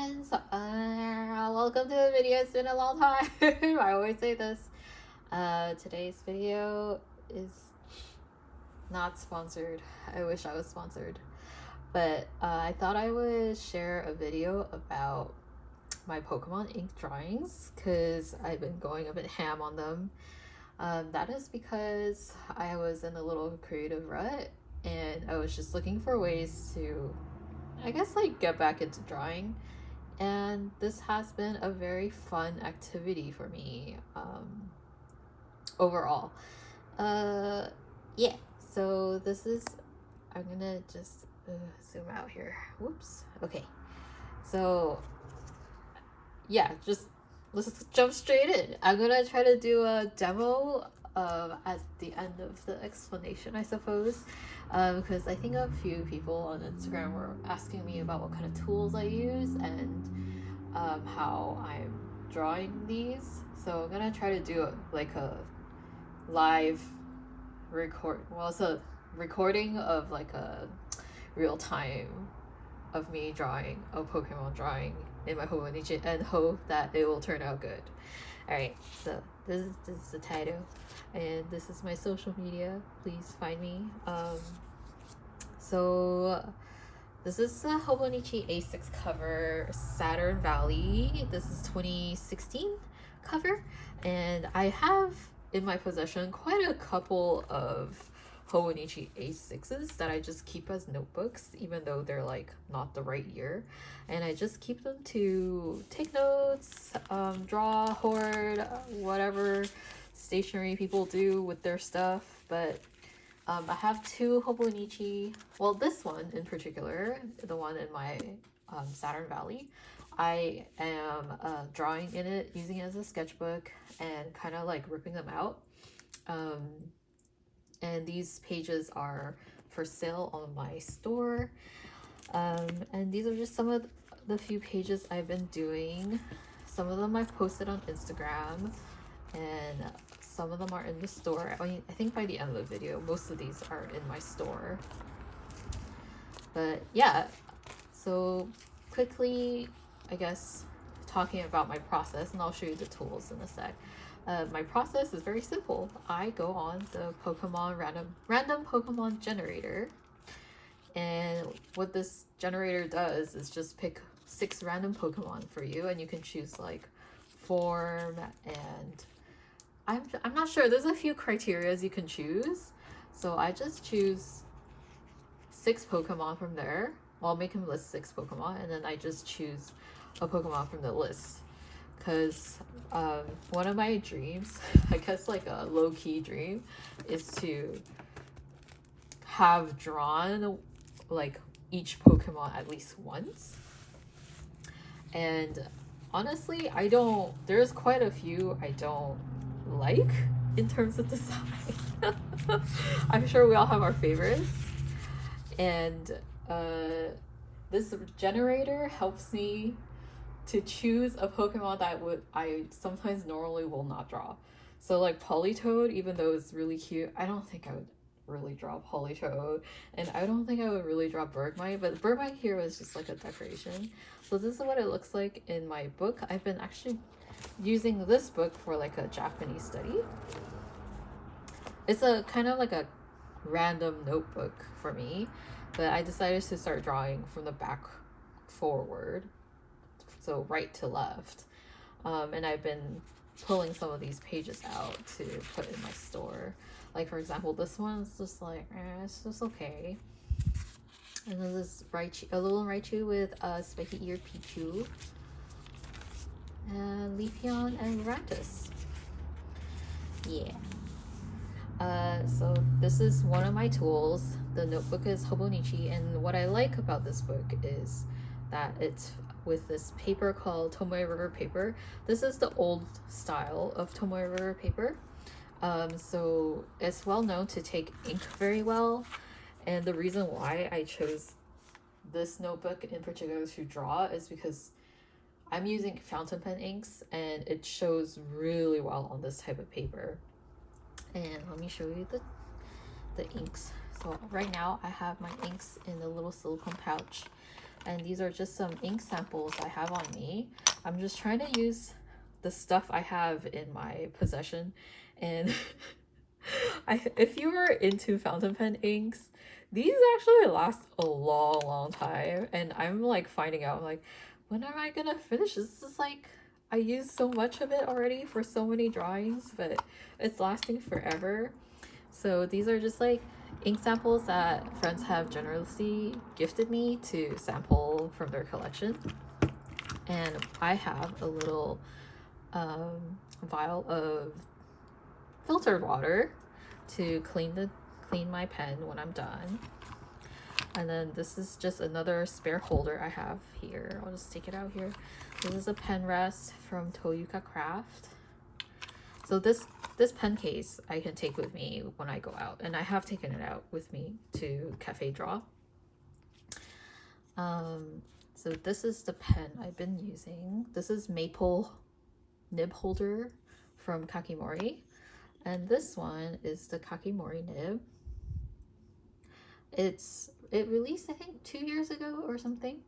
friends, welcome to the video. It's been a long time. I always say this. Today's video is not sponsored. I wish I was sponsored, but I thought I would share a video about my Pokemon ink drawings because I've been going a bit ham on them. That is because I was in a little creative rut and I was just looking for ways to, I guess, like, get back into drawing, and this has been a very fun activity for me overall. Yeah, so this is, I'm gonna just zoom out here. Whoops. Okay, so yeah, just let's jump straight in. I'm gonna try to do a demo at the end of the explanation, I suppose, because I think a few people on Instagram were asking me about what kind of tools I use and how I'm drawing these. So I'm gonna try to do like a live record. Well, it's a recording of like a real time of me drawing a Pokemon drawing in my Hobonichi and hope that it will turn out good. Alright, so this is the title, and this is my social media. Please find me. So this is a Hobonichi A6 cover, Saturn Valley. This is 2016 cover, and I have in my possession quite a couple of Hobonichi A6s that I just keep as notebooks, even though they're like not the right year, and I just keep them to take notes, draw, hoard, whatever stationery people do with their stuff. But I have two Hobonichi, well, this one in particular, the one in my Saturn Valley, I am drawing in it, using it as a sketchbook and kind of like ripping them out. And these pages are for sale on my store. And these are just some of the few pages I've been doing. Some of them I've posted on Instagram, and some of them are in the store. I mean, I think by the end of the video, most of these are in my store. But yeah, so quickly, I guess, talking about my process, and I'll show you the tools in a sec. My process is very simple. I go on the Pokemon random Pokemon generator, and what this generator does is just pick 6 random Pokemon for you, and you can choose like form, and I'm not sure. There's a few criterias you can choose, so I just choose 6 Pokemon from there. Well, I'll make him list 6 Pokemon, and then I just choose a Pokemon from the list. Because one of my dreams, I guess like a low-key dream, is to have drawn like each Pokemon at least once. And honestly, there's quite a few I don't like in terms of design. I'm sure we all have our favorites. And this generator helps me to choose a Pokemon that I sometimes normally will not draw. So like Politoed, even though it's really cute, I don't think I would really draw Politoed, and I don't think I would really draw Bergmite, but Bergmite here was just like a decoration. So this is what it looks like in my book. I've been actually using this book for like a Japanese study. It's a kind of like a random notebook for me, but I decided to start drawing from the back forward, so right to left, and I've been pulling some of these pages out to put in my store. Like, for example, this one's just like, it's just okay. And then this Raichu, a little Raichu with a spiky-eared Pichu, and Leafeon and Lurantis. Yeah. So this is one of my tools. The notebook is Hobonichi, and what I like about this book is that it's with this paper called Tomoe River paper. This is the old style of Tomoe River paper. So it's well known to take ink very well, and the reason why I chose this notebook in particular to draw is because I'm using fountain pen inks, and it shows really well on this type of paper. And let me show you the inks. So right now I have my inks in a little silicone pouch. And these are just some ink samples I have on me. I'm just trying to use the stuff I have in my possession. And if you are into fountain pen inks, these actually last a long time. And I'm like finding out, like, when am I gonna finish? This is like, I used so much of it already for so many drawings, but it's lasting forever. So these are just like ink samples that friends have generously gifted me to sample from their collection. And I have a little vial of filtered water to clean my pen when I'm done. And then this is just another spare holder I have here. I'll just take it out here. This is a pen rest from Toyuka Craft. So this pen case I can take with me when I go out, and I have taken it out with me to Cafe Draw. So this is the pen I've been using. This is maple nib holder from Kakimori, and this one is the Kakimori nib. It released I think 2 years ago or something.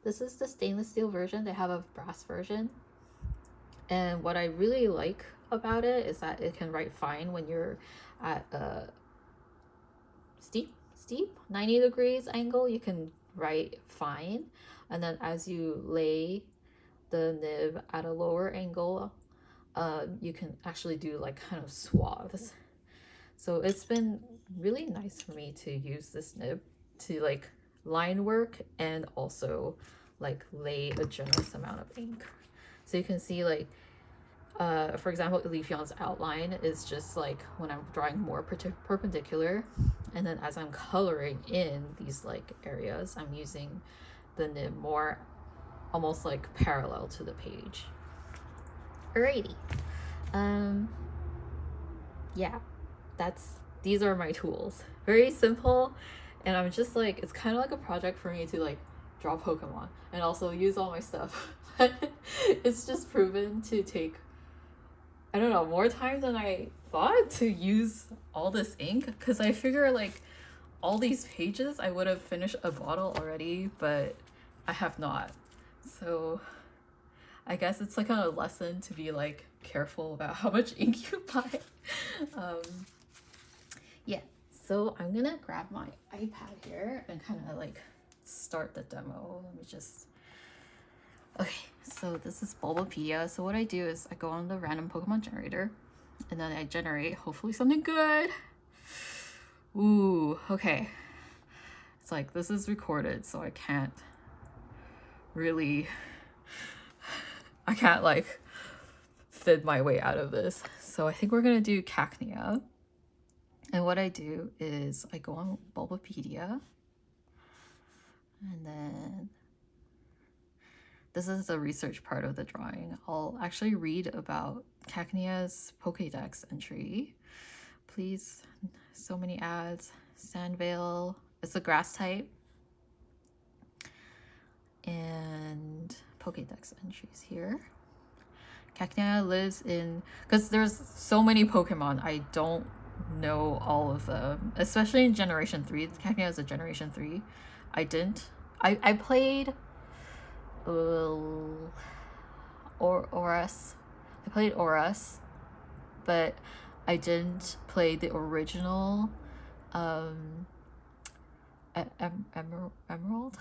This is the stainless steel version. They have a brass version, and what I really like about it is that it can write fine when you're at a steep 90 degrees angle. You can write fine, and then as you lay the nib at a lower angle, you can actually do like kind of swaths. So it's been really nice for me to use this nib to like line work and also like lay a generous amount of ink. So you can see like for example, Elifion's outline is just like when I'm drawing more perpendicular, and then as I'm coloring in these like areas, I'm using the nib more almost like parallel to the page. Alrighty. Yeah, these are my tools. Very simple, and I'm just like, it's kind of like a project for me to like draw Pokemon and also use all my stuff. But it's just proven to take, I don't know, more time than I thought to use all this ink, because I figure like all these pages I would have finished a bottle already, but I have not. So I guess it's like a lesson to be like careful about how much ink you buy. Yeah, so I'm gonna grab my iPad here and kind of like start the demo. Let me just, okay, so this is Bulbapedia. So what I do is I go on the random Pokemon generator, and then I generate hopefully something good. Ooh, okay. It's like, this is recorded, so I can't really, I can't like fit my way out of this. So I think we're gonna do Cacnea. And what I do is I go on Bulbapedia, and then this is the research part of the drawing. I'll actually read about Cacnea's Pokédex entry. Please, so many ads. Sandvale, it's a grass type. And Pokédex entries here. Cacnea lives in, because there's so many Pokemon, I don't know all of them, especially in Generation 3. Cacnea is a Generation 3. I played Oras. I played Oras, but I didn't play the original Emerald?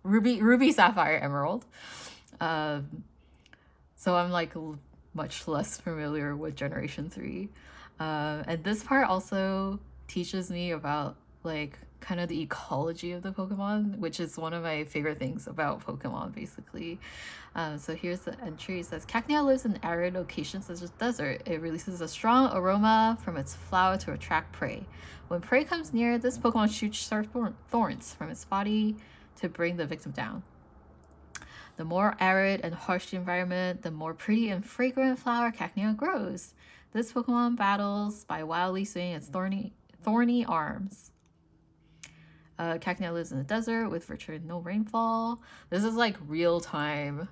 Ruby, Sapphire, Emerald. So I'm like much less familiar with Generation 3. And this part also teaches me about like kind of the ecology of the Pokemon, which is one of my favorite things about Pokemon, basically. So here's the entry. It says, Cacnea lives in arid locations such as desert. It releases a strong aroma from its flower to attract prey. When prey comes near, this Pokemon shoots sharp thorns from its body to bring the victim down. The more arid and harsh the environment, the more pretty and fragrant flower Cacnea grows. This Pokemon battles by wildly swinging its thorny arms. Cacnea lives in the desert with virtually no rainfall. This is like real time,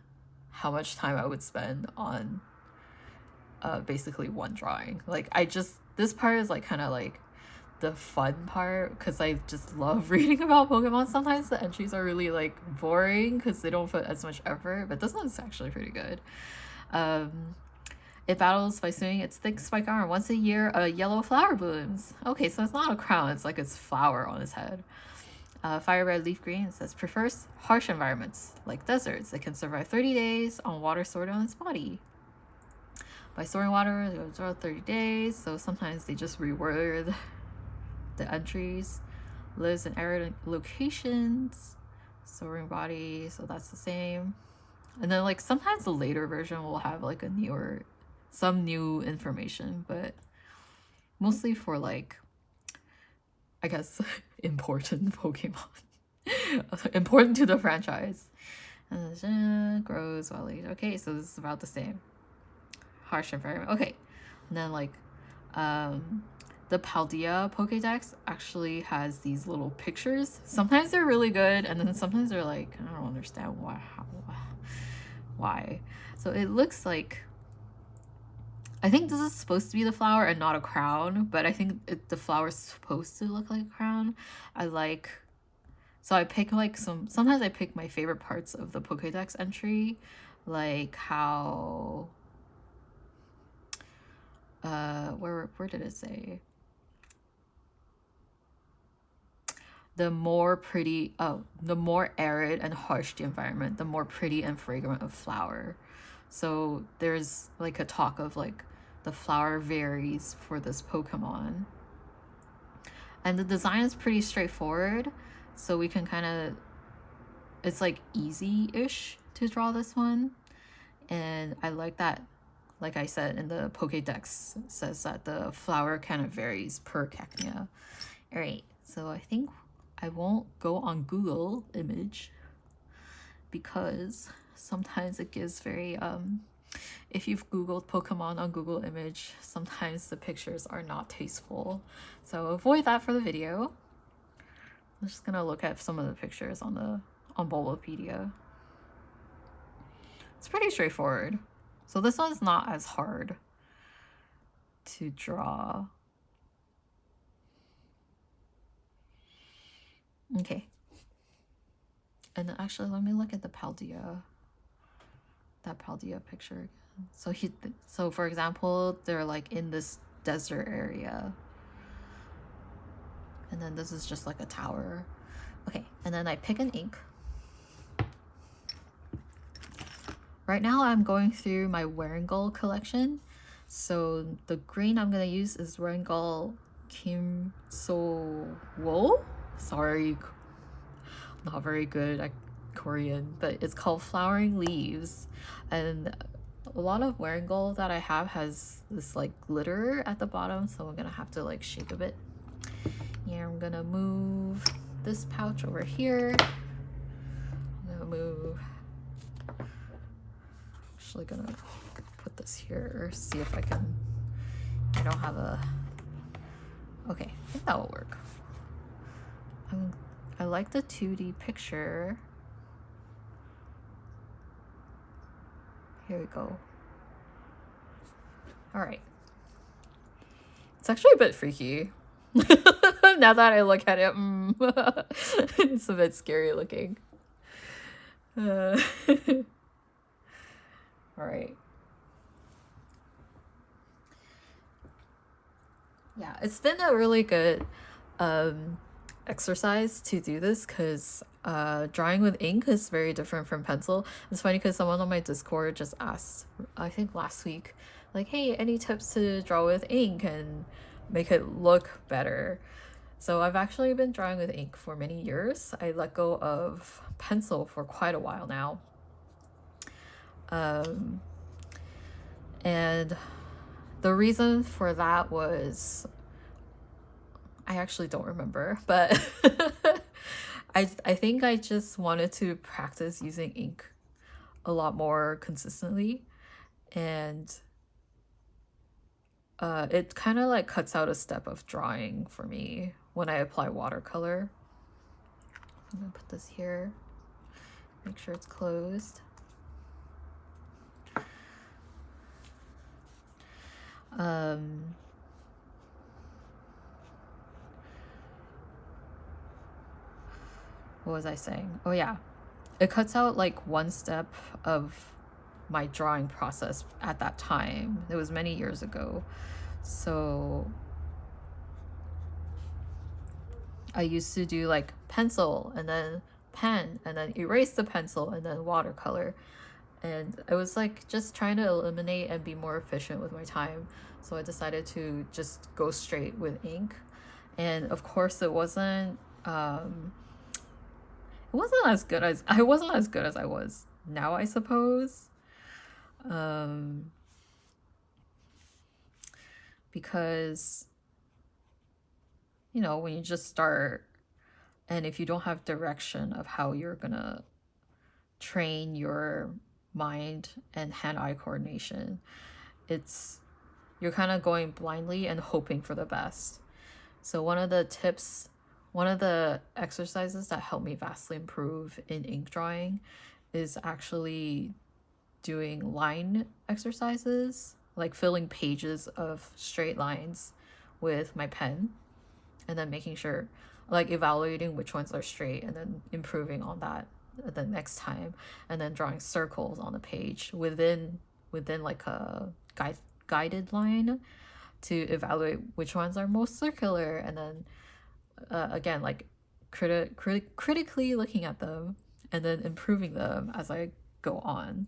how much time I would spend on basically one drawing. Like this part is like kind of like the fun part, because I just love reading about Pokemon. Sometimes the entries are really like boring because they don't put as much effort, but this one's actually pretty good. It battles by swinging its thick spike arm. Once a year, a yellow flower blooms. Okay, so it's not a crown, it's like its flower on its head. Fire red, leaf green. It says prefers harsh environments like deserts. It can survive 30 days on water stored on its body. By storing water, it goes around 30 days. So sometimes they just reword the entries. Lives in arid locations. Storing body, so that's the same. And then like sometimes the later version will have like some new information, but mostly for like, I guess, important Pokemon. Important to the franchise. Grows while aged. Okay, so this is about the same. Harsh environment. Okay. And then like the Paldea Pokédex actually has these little pictures. Sometimes they're really good, and then sometimes they're like, I don't understand why. So it looks like, I think this is supposed to be the flower and not a crown, but I think the flower's supposed to look like a crown. So I pick like sometimes I pick my favorite parts of the Pokédex entry, like how, where did it say? The more arid and harsh the environment, the more pretty and fragrant a flower. So there's like a talk of like the flower varies for this Pokemon. And the design is pretty straightforward. So we can kind of, it's like easy-ish to draw this one. And I like that, like I said, in the Pokédex, it says that the flower kind of varies per Cacnea. All right, so I think I won't go on Google image because sometimes it gives very, if you've Googled Pokemon on Google image, sometimes the pictures are not tasteful. So avoid that for the video. I'm just gonna look at some of the pictures on Bulbapedia. It's pretty straightforward. So this one's not as hard to draw. Okay. And then actually, let me look at the Paldea. That Paldea picture again. So for example, they're like in this desert area. And then this is just like a tower. Okay, and then I pick an ink. Right now I'm going through my Wearingull collection. So the green I'm gonna use is Wearingull Kim So Wo. Sorry, not very good at Korean, but it's called Flowering Leaves. And a lot of Wearingull that I have has this like glitter at the bottom, so I'm gonna have to like shape a bit. Yeah, I'm gonna move this pouch over here. I'm gonna move, actually gonna put this here, see if I don't have a, okay, I think that will work. I like the 2D picture. Here we go. All right. It's actually a bit freaky. Now that I look at it, it's a bit scary looking. All right. Yeah, it's been a really good exercise to do this because drawing with ink is very different from pencil. It's funny because someone on my Discord just asked, I think last week, like, hey, any tips to draw with ink and make it look better? So I've actually been drawing with ink for many years. I let go of pencil for quite a while now. And the reason for that was, I actually don't remember, but I think I just wanted to practice using ink a lot more consistently, and it kind of like cuts out a step of drawing for me when I apply watercolor. I'm gonna put this here, make sure it's closed. what was I saying? Oh yeah, it cuts out like one step of my drawing process at that time. It was many years ago. So I used to do like pencil and then pen and then erase the pencil and then watercolor. And I was like just trying to eliminate and be more efficient with my time. So I decided to just go straight with ink. And of course it wasn't as good as I was now, I suppose. Because you know, when you just start and if you don't have direction of how you're gonna train your mind and hand-eye coordination, you're kind of going blindly and hoping for the best. So one of the exercises that helped me vastly improve in ink drawing is actually doing line exercises, like filling pages of straight lines with my pen and then making sure, like evaluating which ones are straight and then improving on that the next time, and then drawing circles on the page within like a guided line to evaluate which ones are most circular, and then again like critically looking at them and then improving them as I go on.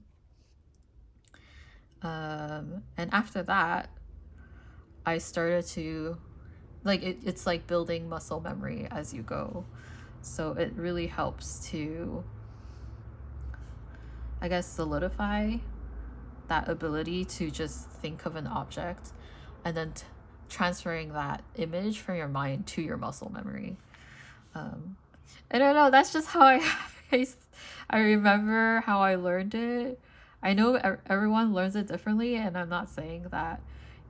And after that I started to like it's like building muscle memory as you go, so it really helps to, I guess, solidify that ability to just think of an object and then transferring that image from your mind to your muscle memory. I don't know, that's just how I remember how I learned it. I know everyone learns it differently, and I'm not saying that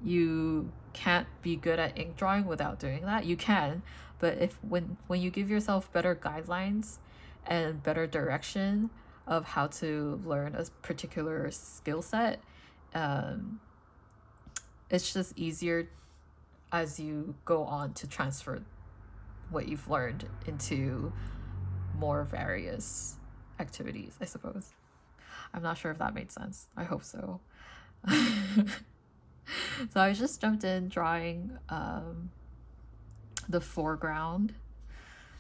you can't be good at ink drawing without doing that. You can, but when you give yourself better guidelines and better direction of how to learn a particular skill set, it's just easier as you go on to transfer what you've learned into more various activities, I suppose. I'm not sure if that made sense. I hope so. So I just jumped in drawing the foreground.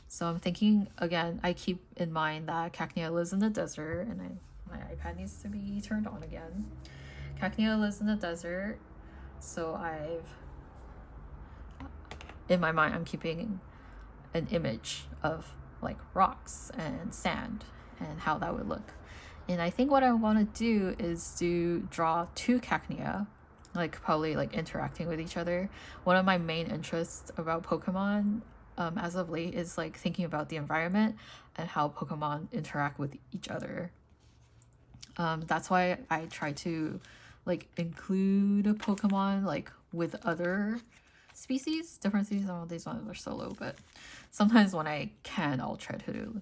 So I'm thinking, again, I keep in mind that Cacnea lives in the desert, and my iPad needs to be turned on again. Cacnea lives in the desert, so in my mind, I'm keeping an image of like rocks and sand and how that would look. And I think what I want to do is to draw two Cacnea, like probably like interacting with each other. One of my main interests about Pokemon as of late is like thinking about the environment and how Pokemon interact with each other. That's why I try to like include a Pokemon like with other species, different species. All these ones are solo, but sometimes when I can, I'll try to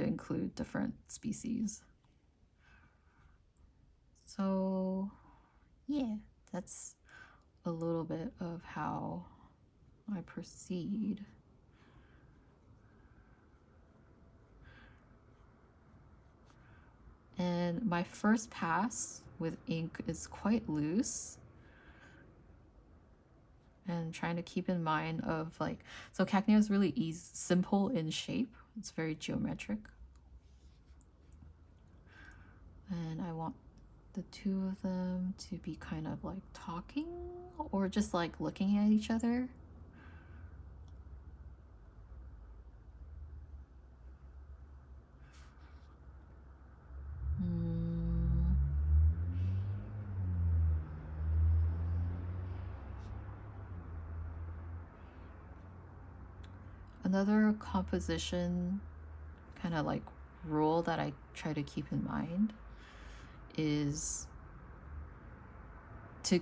include different species. So yeah, that's a little bit of how I proceed. And my first pass with ink is quite loose, and trying to keep in mind of like, so Cacnea is really simple in shape. It's very geometric, and I want the two of them to be kind of like talking or just like looking at each other. Another composition kind of like rule that I try to keep in mind is to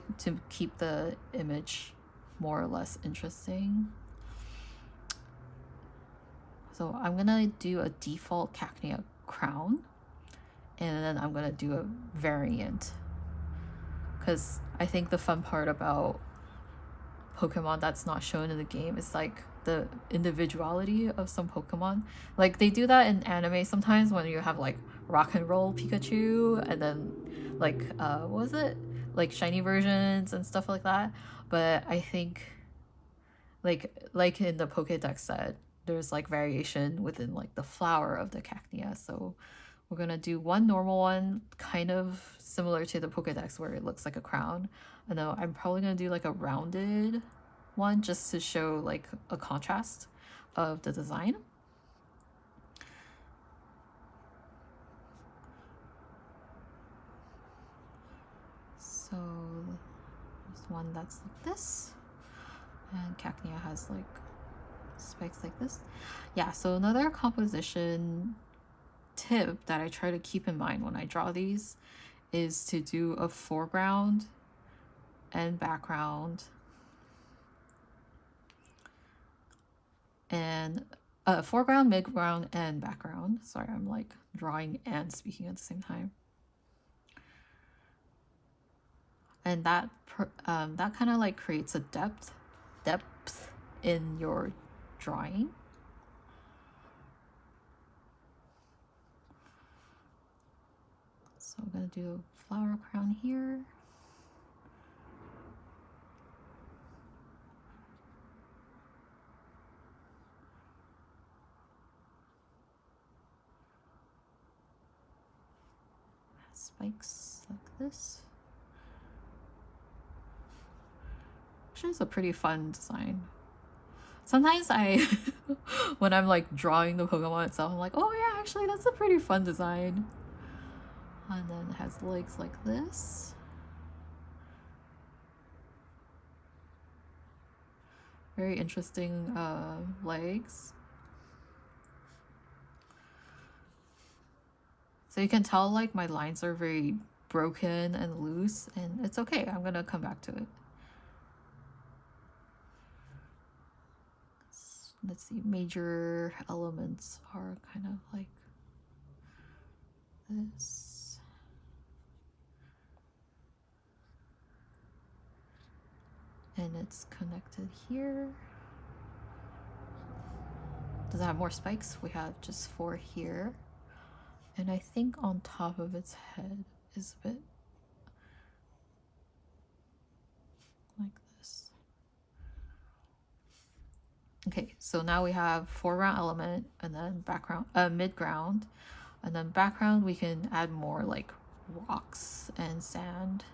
keep the image more or less interesting. So I'm gonna do a default Cacnea crown, and then I'm gonna do a variant, because I think the fun part about Pokemon that's not shown in the game is like the individuality of some Pokemon. Like they do that in anime sometimes when you have like rock and roll Pikachu and then like what was it? Like shiny versions and stuff like that. But I think like in the Pokédex set, there's like variation within like the flower of the Cacnea. So we're gonna do one normal one, kind of similar to the Pokédex where it looks like a crown. And then I'm probably gonna do like a rounded one just to show like a contrast of the design. So there's one that's like this, and Cacnea has like spikes like this. Yeah, so another composition tip that I try to keep in mind when I draw these is to do a foreground and background and foreground, midground, and background. Sorry, I'm like drawing and speaking at the same time. And that kind of like creates a depth in your drawing. So I'm gonna do a flower crown here. Spikes like this. Actually, it's a pretty fun design. Sometimes I, when I'm like drawing the Pokemon itself, I'm like, oh yeah, actually that's a pretty fun design. And then it has legs like this. Very interesting legs. So you can tell like my lines are very broken and loose, and it's okay. I'm gonna come back to it. Let's see, major elements are kind of like this. And it's connected here. Does it have more spikes? We have just 4 here. And I think on top of its head is a bit like this. Okay, so now we have foreground element and then background, midground. And then background, we can add more like rocks and sand.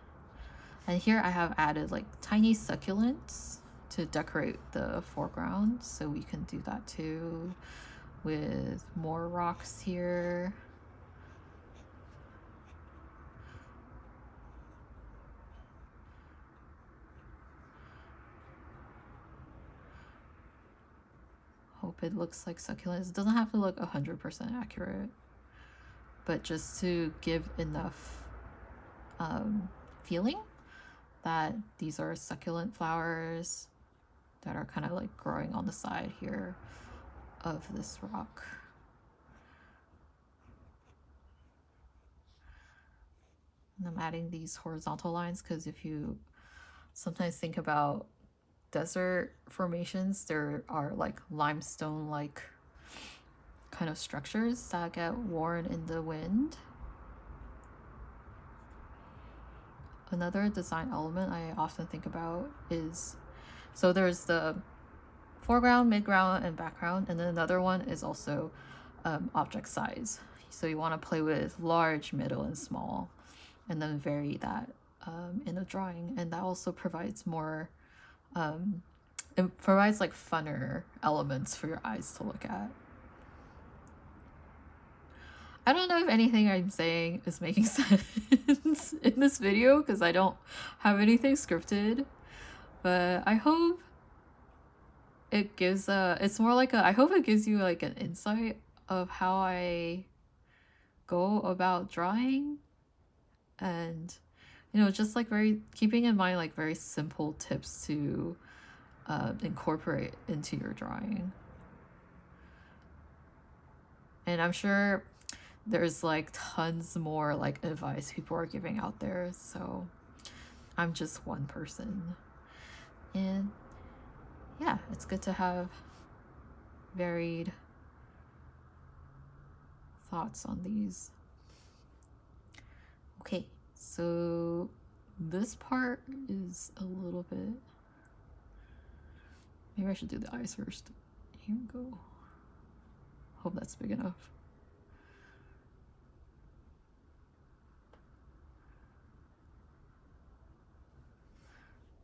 And here I have added like tiny succulents to decorate the foreground. So we can do that too with more rocks here. Hope it looks like succulents. It doesn't have to look 100% accurate, but just to give enough feeling that these are succulent flowers that are kind of like growing on the side here of this rock. And I'm adding these horizontal lines because if you sometimes think about desert formations, there are like limestone like kind of structures that get worn in the wind. Another design element I often think about is, so there's the foreground, midground, and background, and then another one is also object size. So you want to play with large, middle, and small, and then vary that in a drawing, and that also provides more it provides like funner elements for your eyes to look at. I don't know if anything I'm saying is making sense in this video because I don't have anything scripted, but I hope it gives it's more like I hope it gives you like an insight of how I go about drawing, and you know, just like keeping in mind like very simple tips to incorporate into your drawing. And I'm sure there's like tons more like advice people are giving out there, so I'm just one person. And yeah, it's good to have varied thoughts on these. Okay, so this part is a little bit, maybe I should do the eyes first. Here we go. Hope that's big enough.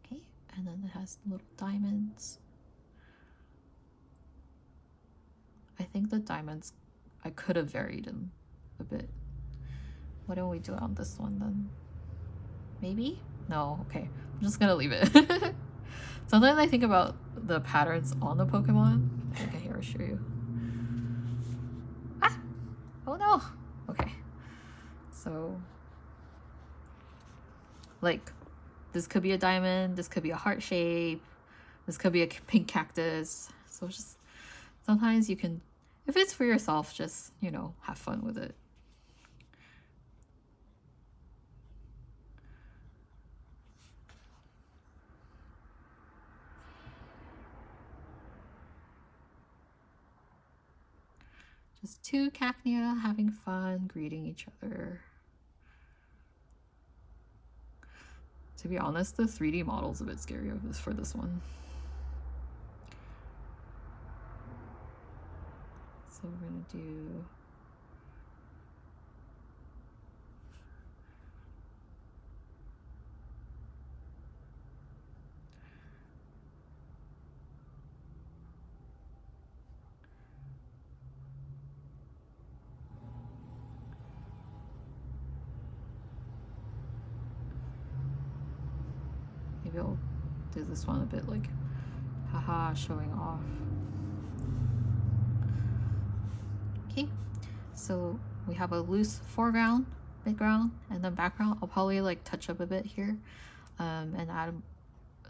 Okay, and then it has little diamonds. I think the diamonds, I could have varied them a bit. Why don't we do it on this one then? Maybe? No, okay. I'm just gonna leave it. Sometimes I think about the patterns on the Pokemon. Okay, here, I'll show you. Ah! Oh no! Okay. So, like, this could be a diamond, this could be a heart shape, this could be a pink cactus. So just, sometimes you can, if it's for yourself, just, you know, have fun with it. Just two Cacnea having fun, greeting each other. To be honest, the 3D model's a bit scary for this one. So we're gonna do maybe I'll do this one a bit like, haha, showing off. Okay, so we have a loose foreground, midground, and then background. I'll probably like touch up a bit here and add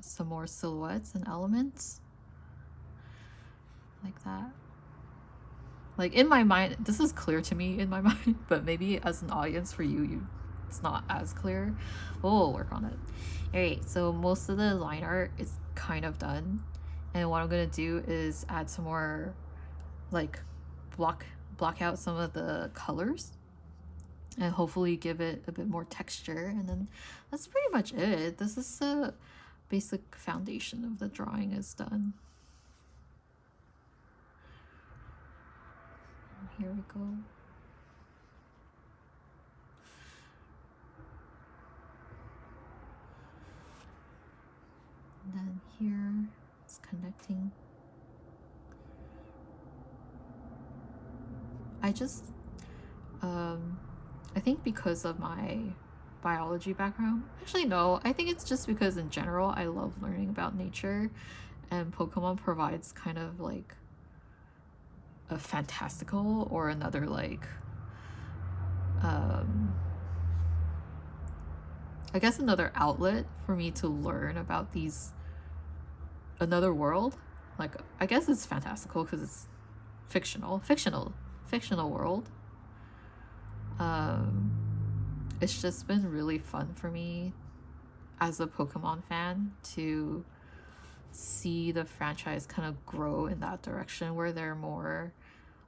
some more silhouettes and elements like that. Like in my mind, this is clear to me in my mind, but maybe as an audience for you, it's not as clear. We'll work on it. All right, so most of the line art is kind of done. And what I'm gonna do is add some more, like block out some of the colors and hopefully give it a bit more texture. And then that's pretty much it. This is the basic foundation of the drawing is done. Here we go. And then here it's connecting. I think because of my biology background, actually no, I think it's just because in general I love learning about nature, and Pokemon provides kind of like a fantastical or another like I guess another outlet for me to learn about another world. Like, I guess it's fantastical because it's fictional world. It's just been really fun for me as a Pokemon fan to see the franchise kind of grow in that direction where they're more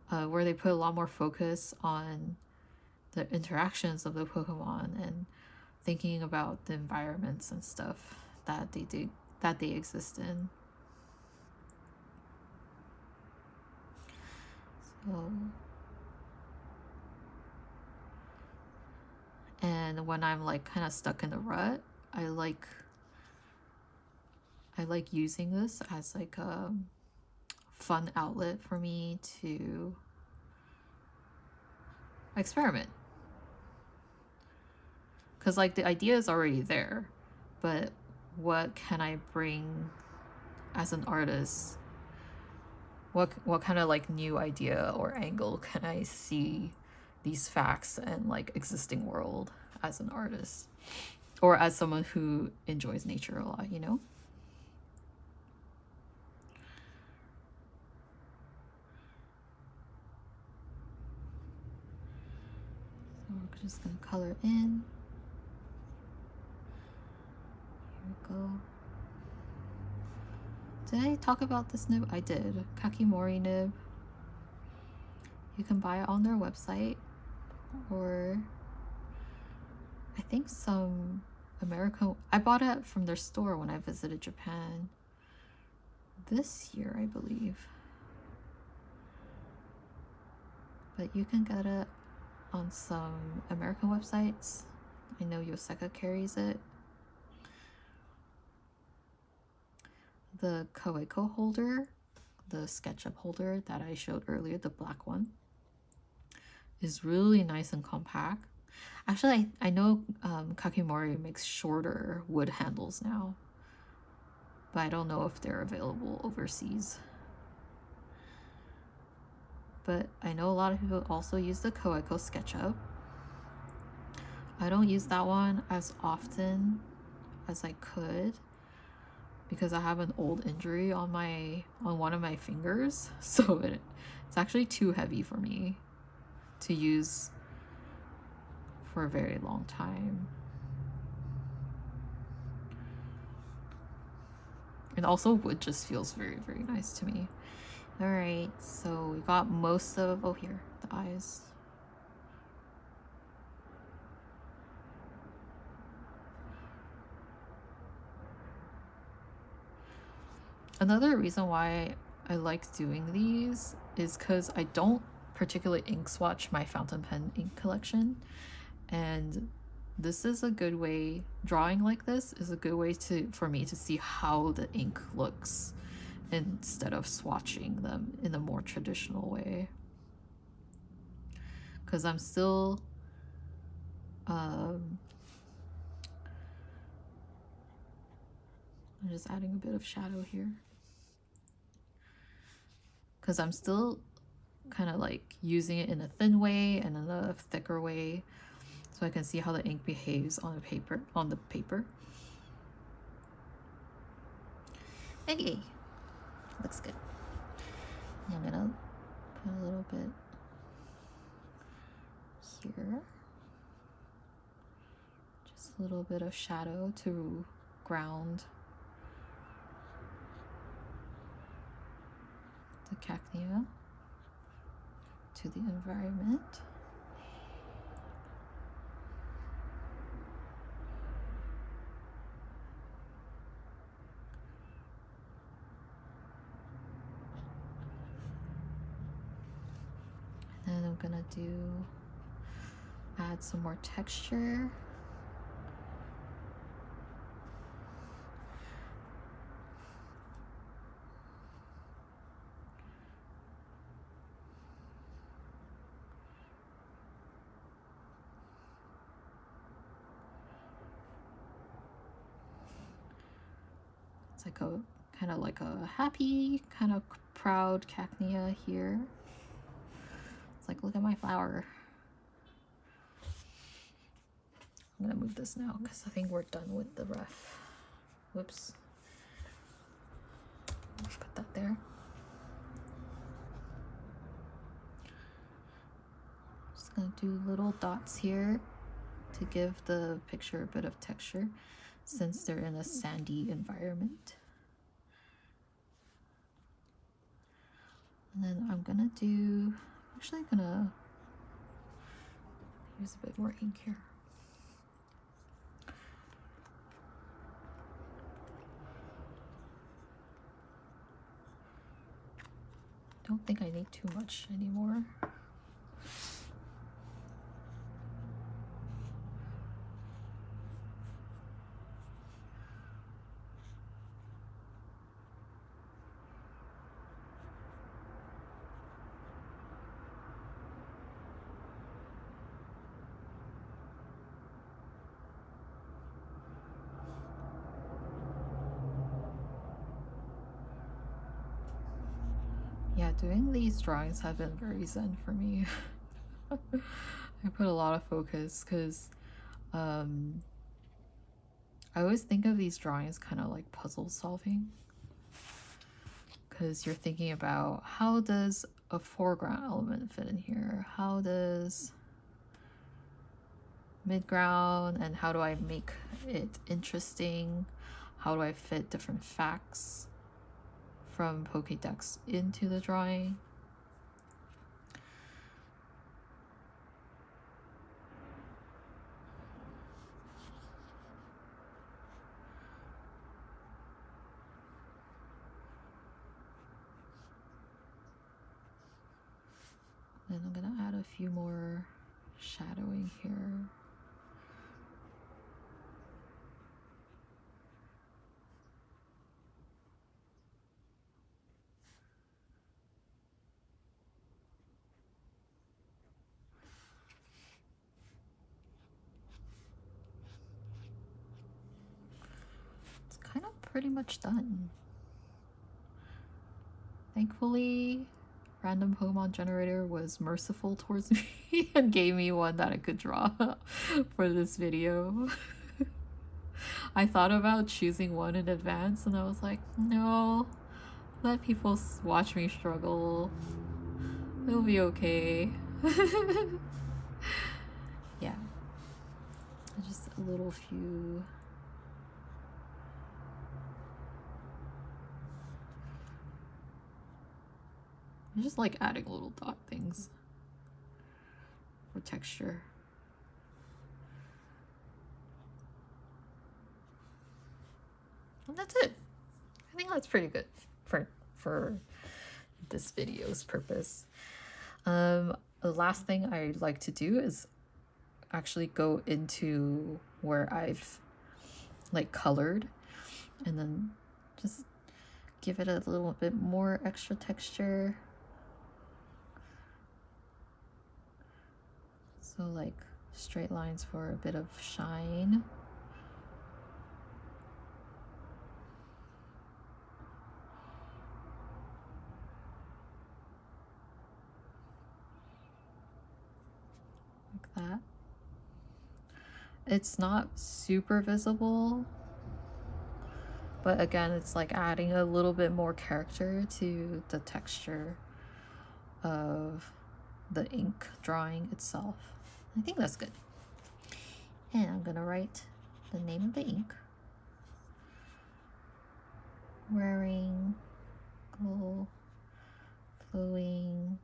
where they put a lot more focus on the interactions of the Pokemon and thinking about the environments and stuff that they exist in. So, and when I'm like kind of stuck in a rut, I like using this as like a fun outlet for me to experiment. Because like the idea is already there, but what can I bring as an artist? What kind of like new idea or angle can I see these facts and like existing world as an artist or as someone who enjoys nature a lot, you know? So we're just gonna color in. Here we go. Did I talk about this nib? I did. Kakimori nib. You can buy it on their website, or I think some American. I bought it from their store when I visited Japan this year, I believe. But you can get it on some American websites. I know Yoseka carries it. The Kaweco holder, the SketchUp holder that I showed earlier, the black one, is really nice and compact. Actually, I know Kakimori makes shorter wood handles now, but I don't know if they're available overseas. But I know a lot of people also use the Kaweco Sketch Up. I don't use that one as often as I could because I have an old injury on one of my fingers, so it's actually too heavy for me to use for a very long time. And also wood just feels very, very nice to me. All right, so we got most of, oh here, the eyes. Another reason why I like doing these is because I don't particularly ink swatch my fountain pen ink collection, and this is a good way, drawing like this is a good way for me to see how the ink looks instead of swatching them in a more traditional way. Because I'm still I'm just adding a bit of shadow here. Because I'm still kind of like using it in a thin way and in a thicker way, so I can see how the ink behaves on the paper. Okay, looks good. And I'm gonna put a little bit here, just a little bit of shadow to ground the cacnea to the environment. And I'm gonna add some more texture. It's like a kind of like a happy, kind of proud cacnea here. It's like, look at my flower. I'm gonna move this now because I think we're done with the ref. Whoops. Let's put that there. Just gonna do little dots here to give the picture a bit of texture since they're in a sandy environment. And then I'm gonna use a bit more ink here. Don't think I need too much anymore. Yeah, doing these drawings have been very zen for me. I put a lot of focus because I always think of these drawings kind of like puzzle solving, because you're thinking about how does a foreground element fit in here? How does midground, and how do I make it interesting? How do I fit different facts from Pokédex into the drawing. Then I'm gonna add a few more shadowing here. It's kind of pretty much done. Thankfully, Random Pokemon Generator was merciful towards me and gave me one that I could draw for this video. I thought about choosing one in advance and I was like, no, let people watch me struggle. It'll be okay. Yeah. Just a little few. I just like adding little dot things for texture. And that's it. I think that's pretty good for this video's purpose. The last thing I'd like to do is actually go into where I've like colored and then just give it a little bit more extra texture. So like straight lines for a bit of shine. Like that. It's not super visible, but again, it's like adding a little bit more character to the texture of the ink drawing itself. I think that's good. And I'm gonna write the name of the ink. Wearing gold flowing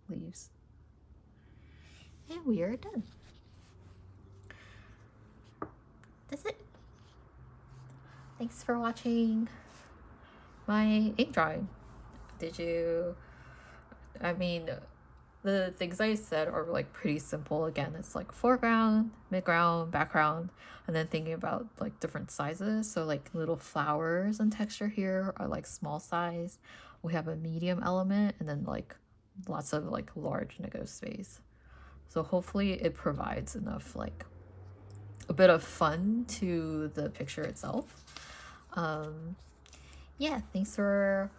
leaves. And we are done. That's it. Thanks for watching my ink drawing. I mean, the things I said are like pretty simple. Again, it's like foreground, midground, background, and then thinking about like different sizes. So like little flowers and texture here are like small size. We have a medium element and then like lots of like large negative space. So hopefully it provides enough like a bit of fun to the picture itself. Yeah, thanks for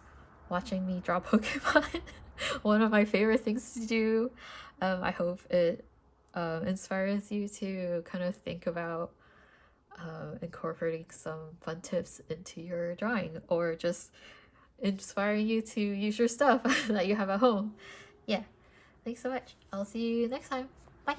watching me draw Pokemon. One of my favorite things to do. I hope it inspires you to kind of think about incorporating some fun tips into your drawing, or just inspiring you to use your stuff that you have at home. Yeah, thanks so much. I'll see you next time. Bye.